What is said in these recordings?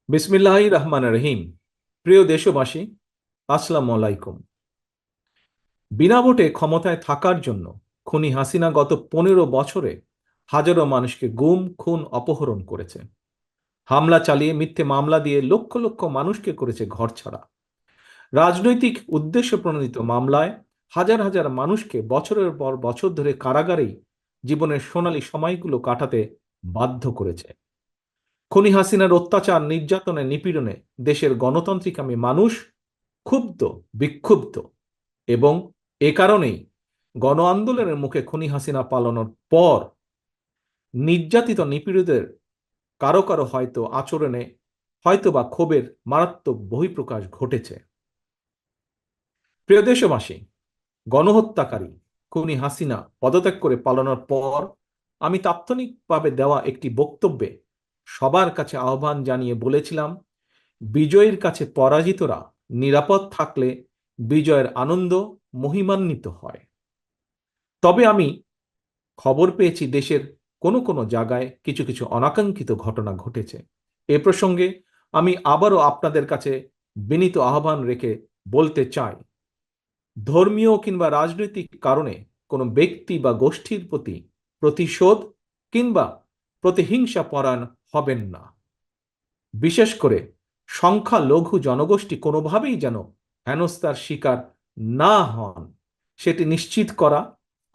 বিসমিল্লাহির রহমানির রহিম। প্রিয় দেশবাসী, আসসালামু আলাইকুম। বিনা ভোটে ক্ষমতায় থাকার জন্য খুনি হাসিনা গত 15 বছরে হাজারো মানুষকে গুম, খুন, অপহরণ করেছে। হামলা চালিয়ে মিথ্যে মামলা দিয়ে লক্ষ লক্ষ মানুষকে করেছে ঘরছাড়া। রাজনৈতিক উদ্দেশ্য প্রণোদিত মামলায় হাজার হাজার মানুষকে বছরের পর বছর ধরে কারাগারেই জীবনের সোনালী সময়গুলো কাটাতে বাধ্য করেছে। খুনি হাসিনার অত্যাচার, নির্যাতনে, নিপীড়নে দেশের গণতান্ত্রিকামী মানুষ ক্ষুব্ধ, বিক্ষুব্ধ এবং এ কারণেই গণ আন্দোলনের মুখে খুনি হাসিনা পালানোর পর নির্যাতিত নিপীড়িতদের কারো কারো হয়তো আচরণে হয়তো বা ক্ষোভের মারাত্মক বহিঃপ্রকাশ ঘটেছে। প্রিয় দেশবাসী, গণহত্যাকারী খুনি হাসিনা পদত্যাগ করে পালানোর পর আমি তাৎক্ষণিকভাবে দেওয়া একটি বক্তব্যে সবার কাছে আহ্বান জানিয়ে বলেছিলাম, বিজয়ের কাছে পরাজিতরা নিরাপদ থাকলে বিজয়ের আনন্দ মহিমান্বিত হয়। তবে আমি খবর পেয়েছি দেশের কোনো কোনো জায়গায় কিছু কিছু অনাকাঙ্ক্ষিত ঘটনা ঘটেছে। এ প্রসঙ্গে আমি আবারও আপনাদের কাছে বিনীত আহ্বান রেখে বলতে চাই, ধর্মীয় কিংবা রাজনৈতিক কারণে কোনো ব্যক্তি বা গোষ্ঠীর প্রতি প্রতিশোধ কিংবা প্রতিহিংসা পরায়ণ হবেন না। বিশেষ করে সংখ্যালঘু জনগোষ্ঠী কোনোভাবেই যেন হেনস্থার শিকার না হন, সেটি নিশ্চিত করা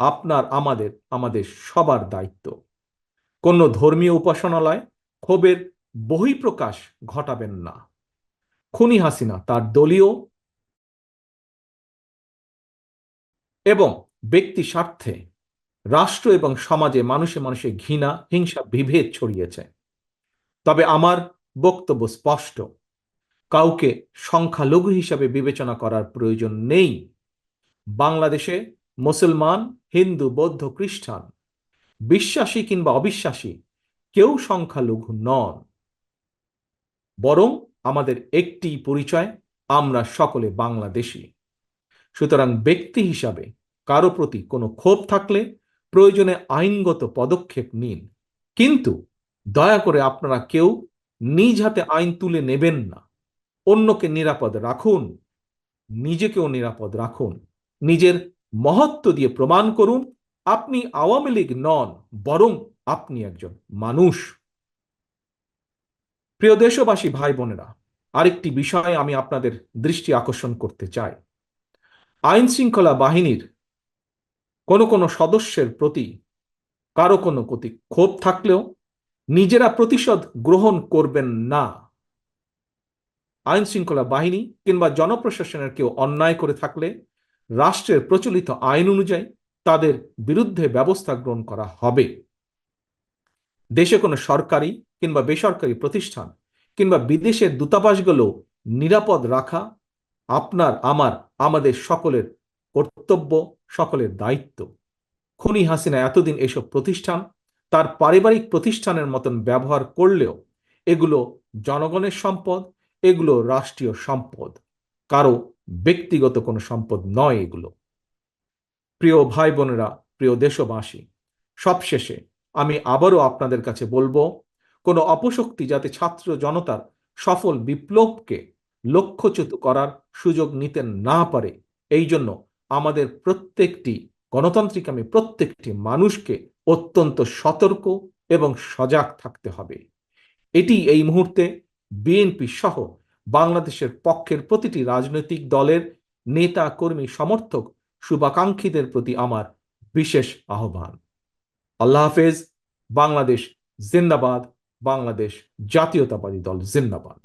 আপনার, আমাদের সবার দায়িত্ব। কোনো ধর্মীয় উপাসনালয় ক্ষোভের বহিঃপ্রকাশ ঘটাবেন না। খুনি হাসিনা তার দলীয় এবং ব্যক্তি স্বার্থে রাষ্ট্র এবং সমাজে মানুষে মানুষে ঘৃণা, হিংসা, বিভেদ ছড়িয়েছে। তবে আমার বক্তব্য স্পষ্ট, কাউকে সংখ্যালঘু হিসাবে বিবেচনা করার প্রয়োজন নেই। বাংলাদেশে মুসলমান, হিন্দু, বৌদ্ধ, খ্রিস্টান, বিশ্বাসী কিংবা অবিশ্বাসী কেউ সংখ্যালঘু নন। বরং আমাদের একটি পরিচয়, আমরা সকলে বাংলাদেশী। সুতরাং ব্যক্তি হিসাবে কারো প্রতি কোনো ক্ষোভ থাকলে প্রয়োজনে আইনগত পদক্ষেপ নিন, কিন্তু দয়া করে আপনারা কেউ নিজ হাতে আইন তুলে নেবেন না। অন্যকে নিরাপদ রাখুন, নিজেকেও নিরাপদ রাখুন। নিজের মহত্ব দিয়ে প্রমাণ করুন আপনি আওয়ামী লীগ নন, বরং আপনি একজন মানুষ। প্রিয় দেশবাসী, ভাই বোনেরা, আরেকটি বিষয়ে আমি আপনাদের দৃষ্টি আকর্ষণ করতে চাই। আইন শৃঙ্খলা বাহিনীর কোনো কোনো সদস্যের প্রতি কারো কোনো প্রতি ক্ষোভ থাকলেও নিজেরা প্রতিশোধ গ্রহণ করবেন না। আইন শৃঙ্খলা বাহিনী কিংবা জনপ্রশাসনের কেউ অন্যায় করে থাকলে রাষ্ট্রের প্রচলিত আইন অনুযায়ী তাদের বিরুদ্ধে ব্যবস্থা গ্রহণ করা হবে। দেশে কোনো সরকারি কিংবা বেসরকারি প্রতিষ্ঠান কিংবা বিদেশের দূতাবাসগুলো নিরাপদ রাখা আপনার, আমাদের সকলের কর্তব্য, সকলের দায়িত্ব। খুনি হাসিনা এতদিন এসব প্রতিষ্ঠান তার পারিবারিক প্রতিষ্ঠানের মতন ব্যবহার করলেও এগুলো জনগণের সম্পদ, এগুলো রাষ্ট্রীয় সম্পদ, কারো ব্যক্তিগত কোনো সম্পদ নয় এগুলো। প্রিয় ভাই বোনেরা, প্রিয় দেশবাসী, সবশেষে আমি আবারও আপনাদের কাছে বলবো, কোনো অপশক্তি যাতে ছাত্র জনতার সফল বিপ্লবকে লক্ষ্যচ্যুত করার সুযোগ নিতে না পারে, এই জন্য আমাদের প্রত্যেকটি গণতান্ত্রিকামী প্রত্যেকটি মানুষকে অত্যন্ত সতর্ক এবং সজাগ থাকতে হবে। এটি এই মুহূর্তে বিএনপি সহ বাংলাদেশের পক্ষের প্রতিটি রাজনৈতিক দলের নেতা, কর্মী, সমর্থক, শুভাকাঙ্ক্ষীদের প্রতি আমার বিশেষ আহ্বান। আল্লাহ হাফেজ। বাংলাদেশ জিন্দাবাদ। বাংলাদেশ জাতীয়তাবাদী দল জিন্দাবাদ।